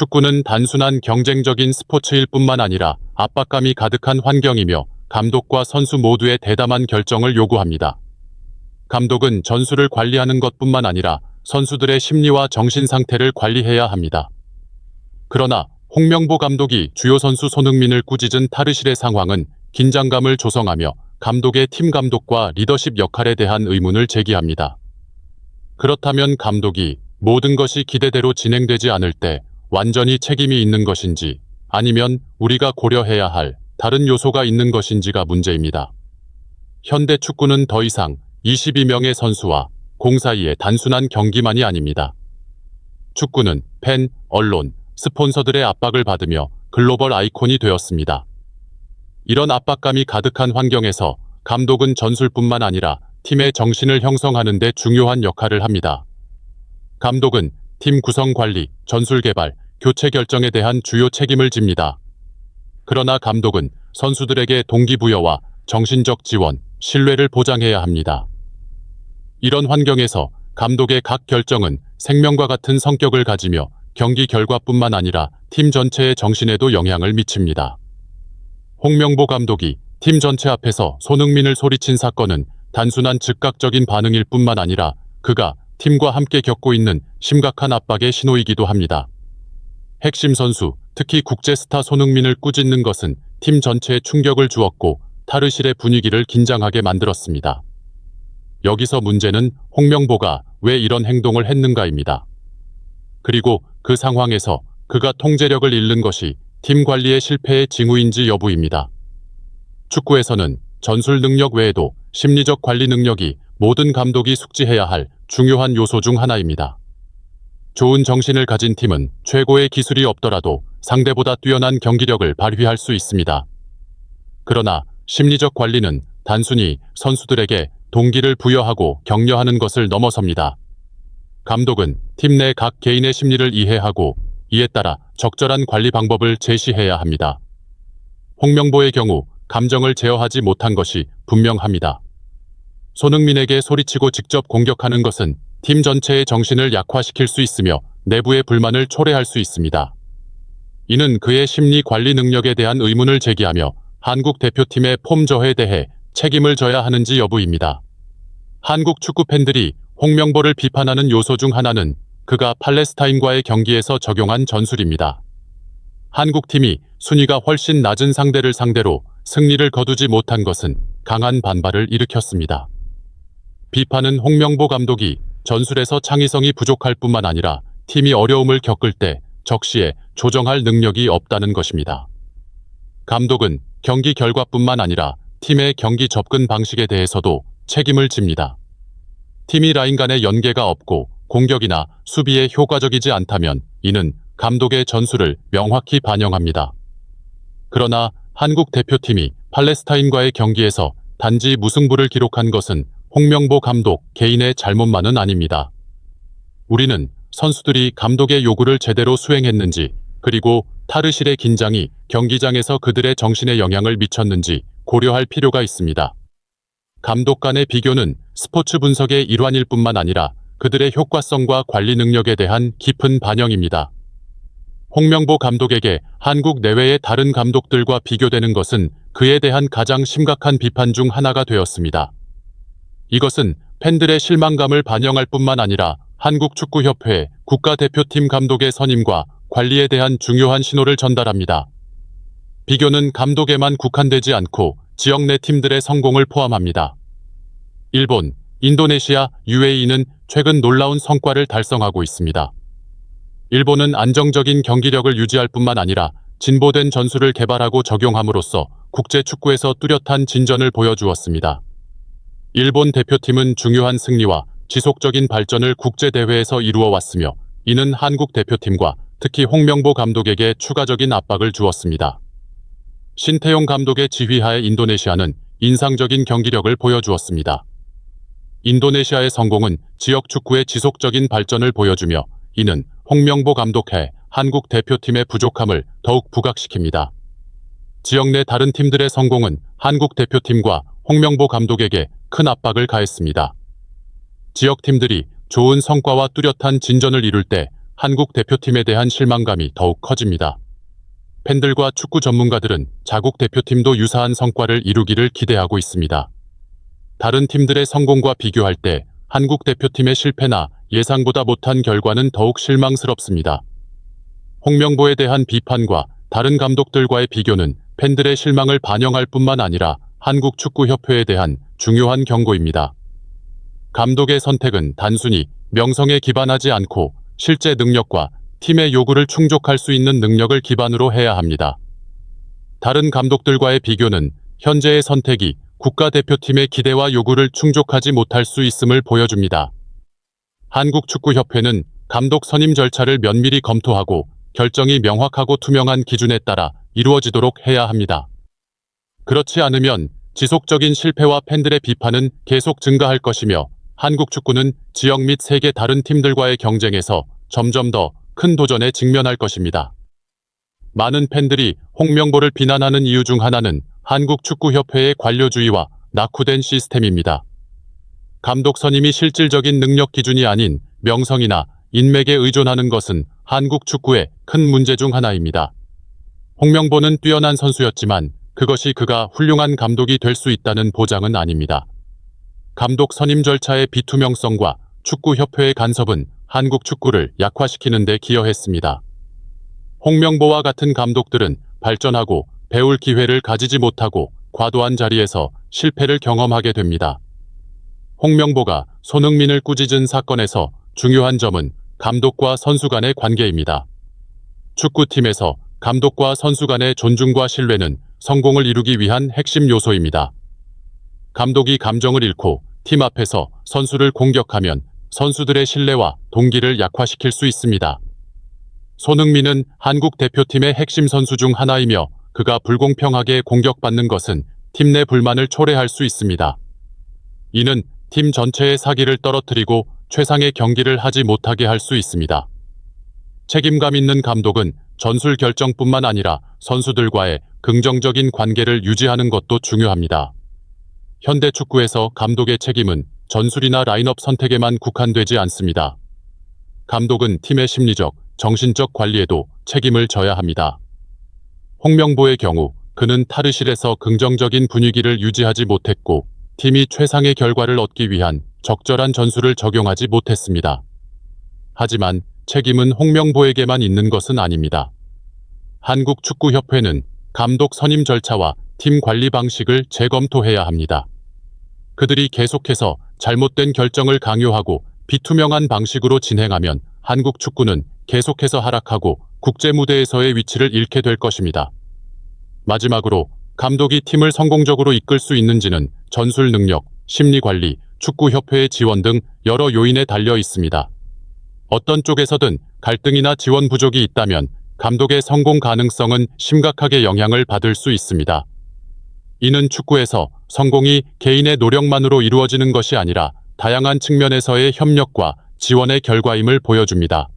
축구는 단순한 경쟁적인 스포츠일 뿐만 아니라 압박감이 가득한 환경이며 감독과 선수 모두의 대담한 결정을 요구합니다. 감독은 전술을 관리하는 것뿐만 아니라 선수들의 심리와 정신 상태를 관리해야 합니다. 그러나 홍명보 감독이 주요 선수 손흥민을 꾸짖은 탈의실의 상황은 긴장감을 조성하며 감독의 팀 감독과 리더십 역할에 대한 의문을 제기합니다. 그렇다면 감독이 모든 것이 기대대로 진행되지 않을 때 완전히 책임이 있는 것인지 아니면 우리가 고려해야 할 다른 요소가 있는 것인지가 문제입니다. 현대 축구는 더 이상 22명의 선수와 공 사이의 단순한 경기만이 아닙니다. 축구는 팬, 언론, 스폰서들의 압박을 받으며 글로벌 아이콘이 되었습니다. 이런 압박감이 가득한 환경에서 감독은 전술뿐만 아니라 팀의 정신을 형성하는 데 중요한 역할을 합니다. 감독은 팀 구성 관리, 전술 개발, 교체 결정에 대한 주요 책임을 집니다. 그러나 감독은 선수들에게 동기부여와 정신적 지원, 신뢰를 보장해야 합니다. 이런 환경에서 감독의 각 결정은 생명과 같은 성격을 가지며 경기 결과뿐만 아니라 팀 전체의 정신에도 영향을 미칩니다. 홍명보 감독이 팀 전체 앞에서 손흥민을 소리친 사건은 단순한 즉각적인 반응일 뿐만 아니라 그가 팀과 함께 겪고 있는 심각한 압박의 신호이기도 합니다. 핵심 선수, 특히 국제 스타 손흥민을 꾸짖는 것은 팀 전체에 충격을 주었고 탈의실의 분위기를 긴장하게 만들었습니다. 여기서 문제는 홍명보가 왜 이런 행동을 했는가입니다. 그리고 그 상황에서 그가 통제력을 잃는 것이 팀 관리의 실패의 징후인지 여부입니다. 축구에서는 전술 능력 외에도 심리적 관리 능력이 모든 감독이 숙지해야 할 중요한 요소 중 하나입니다. 좋은 정신을 가진 팀은 최고의 기술이 없더라도 상대보다 뛰어난 경기력을 발휘할 수 있습니다. 그러나 심리적 관리는 단순히 선수들에게 동기를 부여하고 격려하는 것을 넘어섭니다. 감독은 팀 내 각 개인의 심리를 이해하고 이에 따라 적절한 관리 방법을 제시해야 합니다. 홍명보의 경우 감정을 제어하지 못한 것이 분명합니다. 손흥민에게 소리치고 직접 공격하는 것은 팀 전체의 정신을 약화시킬 수 있으며 내부의 불만을 초래할 수 있습니다. 이는 그의 심리 관리 능력에 대한 의문을 제기하며 한국 대표팀의 폼 저해에 대해 책임을 져야 하는지 여부입니다. 한국 축구 팬들이 홍명보를 비판하는 요소 중 하나는 그가 팔레스타인과의 경기에서 적용한 전술입니다. 한국팀이 순위가 훨씬 낮은 상대를 상대로 승리를 거두지 못한 것은 강한 반발을 일으켰습니다. 비판은 홍명보 감독이 전술에서 창의성이 부족할 뿐만 아니라 팀이 어려움을 겪을 때 적시에 조정할 능력이 없다는 것입니다. 감독은 경기 결과뿐만 아니라 팀의 경기 접근 방식에 대해서도 책임을 집니다. 팀이 라인 간의 연계가 없고 공격이나 수비에 효과적이지 않다면 이는 감독의 전술을 명확히 반영합니다. 그러나 한국 대표팀이 팔레스타인과의 경기에서 단지 무승부를 기록한 것은 홍명보 감독 개인의 잘못만은 아닙니다. 우리는 선수들이 감독의 요구를 제대로 수행했는지, 그리고 탈의실의 긴장이 경기장에서 그들의 정신에 영향을 미쳤는지 고려할 필요가 있습니다. 감독 간의 비교는 스포츠 분석의 일환일 뿐만 아니라 그들의 효과성과 관리 능력에 대한 깊은 반영입니다. 홍명보 감독에게 한국 내외의 다른 감독들과 비교되는 것은 그에 대한 가장 심각한 비판 중 하나가 되었습니다. 이것은 팬들의 실망감을 반영할 뿐만 아니라 한국축구협회 국가대표팀 감독의 선임과 관리에 대한 중요한 신호를 전달합니다. 비교는 감독에만 국한되지 않고 지역 내 팀들의 성공을 포함합니다. 일본, 인도네시아, UAE는 최근 놀라운 성과를 달성하고 있습니다. 일본은 안정적인 경기력을 유지할 뿐만 아니라 진보된 전술을 개발하고 적용함으로써 국제 축구에서 뚜렷한 진전을 보여주었습니다. 일본 대표팀은 중요한 승리와 지속적인 발전을 국제대회에서 이루어왔으며 이는 한국 대표팀과 특히 홍명보 감독에게 추가적인 압박을 주었습니다. 신태용 감독의 지휘하에 인도네시아는 인상적인 경기력을 보여주었습니다. 인도네시아의 성공은 지역 축구의 지속적인 발전을 보여주며 이는 홍명보 감독해 한국 대표팀의 부족함을 더욱 부각시킵니다. 지역 내 다른 팀들의 성공은 한국 대표팀과 홍명보 감독에게 큰 압박을 가했습니다. 지역 팀들이 좋은 성과와 뚜렷한 진전을 이룰 때 한국 대표팀에 대한 실망감이 더욱 커집니다. 팬들과 축구 전문가들은 자국 대표팀도 유사한 성과를 이루기를 기대하고 있습니다. 다른 팀들의 성공과 비교할 때 한국 대표팀의 실패나 예상보다 못한 결과는 더욱 실망스럽습니다. 홍명보에 대한 비판과 다른 감독들과의 비교는 팬들의 실망을 반영할 뿐만 아니라 한국축구협회에 대한 중요한 경고입니다. 감독의 선택은 단순히 명성에 기반하지 않고 실제 능력과 팀의 요구를 충족할 수 있는 능력을 기반으로 해야 합니다. 다른 감독들과의 비교는 현재의 선택이 국가대표팀의 기대와 요구를 충족하지 못할 수 있음을 보여줍니다. 한국축구협회는 감독 선임 절차를 면밀히 검토하고 결정이 명확하고 투명한 기준에 따라 이루어지도록 해야 합니다. 그렇지 않으면 지속적인 실패와 팬들의 비판은 계속 증가할 것이며 한국 축구는 지역 및 세계 다른 팀들과의 경쟁에서 점점 더 큰 도전에 직면할 것입니다. 많은 팬들이 홍명보를 비난하는 이유 중 하나는 한국축구협회의 관료주의와 낙후된 시스템입니다. 감독 선임이 실질적인 능력 기준이 아닌 명성이나 인맥에 의존하는 것은 한국 축구의 큰 문제 중 하나입니다. 홍명보는 뛰어난 선수였지만 그것이 그가 훌륭한 감독이 될 수 있다는 보장은 아닙니다. 감독 선임 절차의 비투명성과 축구협회의 간섭은 한국 축구를 약화시키는 데 기여했습니다. 홍명보와 같은 감독들은 발전하고 배울 기회를 가지지 못하고 과도한 자리에서 실패를 경험하게 됩니다. 홍명보가 손흥민을 꾸짖은 사건에서 중요한 점은 감독과 선수 간의 관계입니다. 축구팀에서 감독과 선수 간의 존중과 신뢰는 성공을 이루기 위한 핵심 요소입니다. 감독이 감정을 잃고 팀 앞에서 선수를 공격하면 선수들의 신뢰와 동기를 약화시킬 수 있습니다. 손흥민은 한국 대표팀의 핵심 선수 중 하나이며 그가 불공평하게 공격받는 것은 팀 내 불만을 초래할 수 있습니다. 이는 팀 전체의 사기를 떨어뜨리고 최상의 경기를 하지 못하게 할 수 있습니다. 책임감 있는 감독은 전술 결정뿐만 아니라 선수들과의 긍정적인 관계를 유지하는 것도 중요합니다. 현대 축구에서 감독의 책임은 전술이나 라인업 선택에만 국한되지 않습니다. 감독은 팀의 심리적, 정신적 관리에도 책임을 져야 합니다. 홍명보의 경우 그는 탈의실에서 긍정적인 분위기를 유지하지 못했고 팀이 최상의 결과를 얻기 위한 적절한 전술을 적용하지 못했습니다. 하지만 책임은 홍명보에게만 있는 것은 아닙니다. 한국축구협회는 감독 선임 절차와 팀 관리 방식을 재검토해야 합니다. 그들이 계속해서 잘못된 결정을 강요하고 비투명한 방식으로 진행하면 한국 축구는 계속해서 하락하고 국제 무대에서의 위치를 잃게 될 것입니다. 마지막으로 감독이 팀을 성공적으로 이끌 수 있는지는 전술 능력, 심리 관리, 축구협회의 지원 등 여러 요인에 달려 있습니다. 어떤 쪽에서든 갈등이나 지원 부족이 있다면 감독의 성공 가능성은 심각하게 영향을 받을 수 있습니다. 이는 축구에서 성공이 개인의 노력만으로 이루어지는 것이 아니라 다양한 측면에서의 협력과 지원의 결과임을 보여줍니다.